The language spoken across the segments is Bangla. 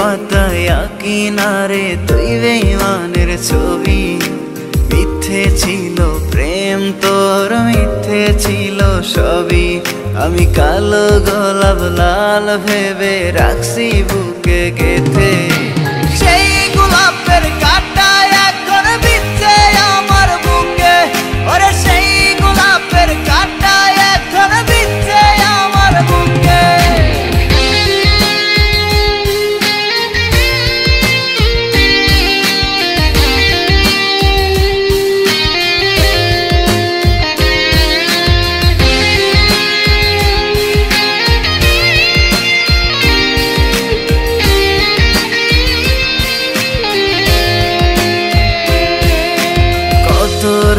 পাতায় কিনারে তুই বেঈমানের ছবি। মিথ্যে ছিল প্রেম তোর, মিথ্যে ছিল সবই। আমি কালো গোলাপ লাল ভেবে রাখছি বুকে গেথে। সেই গোলাপের কাঁটা এখন বিচ্ছে আমার বুকে, ওরে সেই গোলাপের কাঁটা এখন বিচ্ছে আমার বুকে।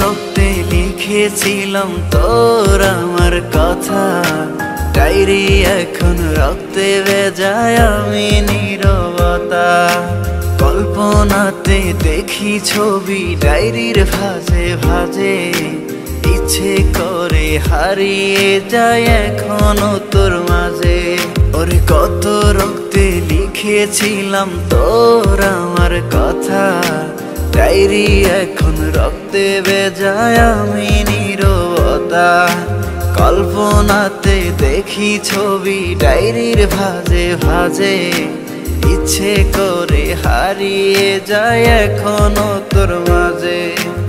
রক্তে লিখেছিলাম তোর আমার কথা, ডায়েরি এখন রক্তে ভেজায় আমি নীরবতা। কল্পনাতে দেখি ছবি ডায়েরির ভাঁজে ভাঁজে, ইচ্ছে করে হারিয়ে যায় এখনো তোর মাঝে। ওরে কত রক্তে লিখেছিলাম তোর আমার কথা, ডায়েরি এখন রক্তে ভেজায় আমি নীরবতা। কল্পনাতে দেখি ছবি ডায়েরির ভাঁজে ভাঁজে, ইচ্ছে করে হারিয়ে যায় এখনো তোর মাঝে।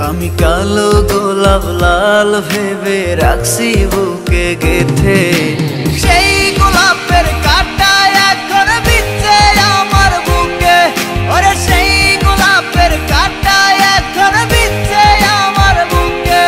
আমি কালো গোলাপ লাল ভেবে রাখছি বুকে গেথে। সেই গোলাপের কাঁটা এখন বিচ্ছে আমার বুকে, ওরে সেই গোলাপের কাঁটা এখন বিচ্ছে আমার বুকে।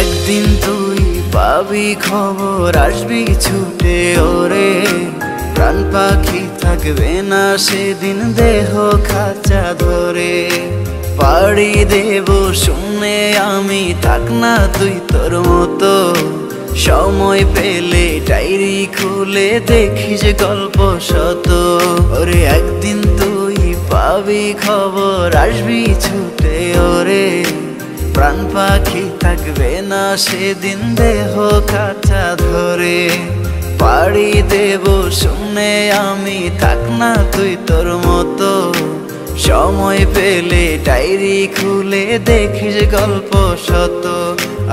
একদিন তুই পাবি খবর, আসবি ছুটে ওরে। প্রাণ পাখি থাকবে না সেদিন দেহ খাঁচা ধরে। পাড়ি দেব শুনে আমি, থাক না তুই তোর মতো। সময় পেলে ডায়েরি খুলে দেখিস গল্প শত। ওরে একদিন তুই পাবি খবর, আসবি ছুটে ওরে। প্রাণ পাখি থাকবে না সেদিন দেহ খাঁচা ধরে। পাড়ি দেব শুনে আমি, থাক না তুই তোর মতো। সময় পেলে ডায়েরি খুলে দেখিস গল্প শত।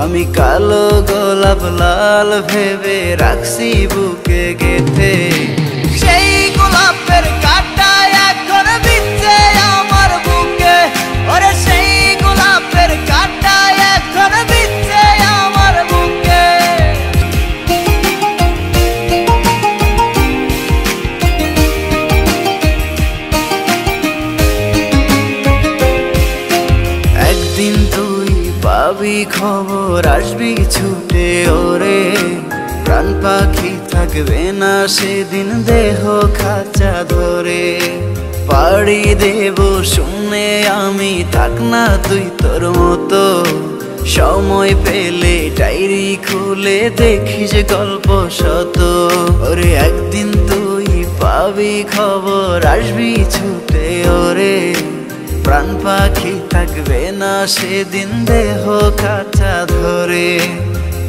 আমি কালো গোলাপ লাল ভেবে রাখছি বুকে গেথে। সেই গোলাপের কাঁটা এখন বিচ্ছে আমার বুকে, ওরে সেই গোলাপের কাঁটা এখন বিচ্ছে আমার বুকে। একদিন তুই পাবি খবর, আসবি ছুটে ওরে। প্রাণ পাখি থাকবে না সেদিন দেহ খাঁচা ধরে। পাড়ি দেব শুনে আমি, থাক না তুই তোর মতো। সময় পেলে ডায়েরি খুলে দেখিস গল্প শত। ওরে একদিন তুই পাবি খবর, আসবি ছুটে ওরে। প্রাণ পাখি থাকবে না সেদিন দেহ খাঁচা ধরে।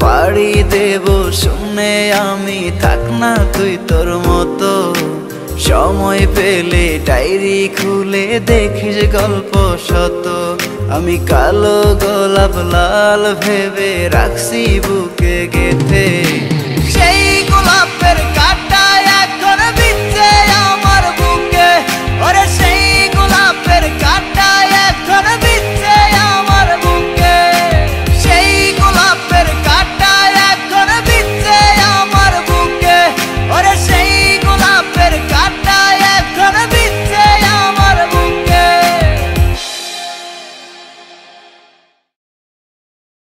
পাড়ি দেব শুনে আমি, থাক না তুই তোর মতো। সময় পেলে ডায়েরি খুলে দেখিস গল্প শত। আমি কালো গোলাপ লাল ভেবে রাখছি বুকে গেথে।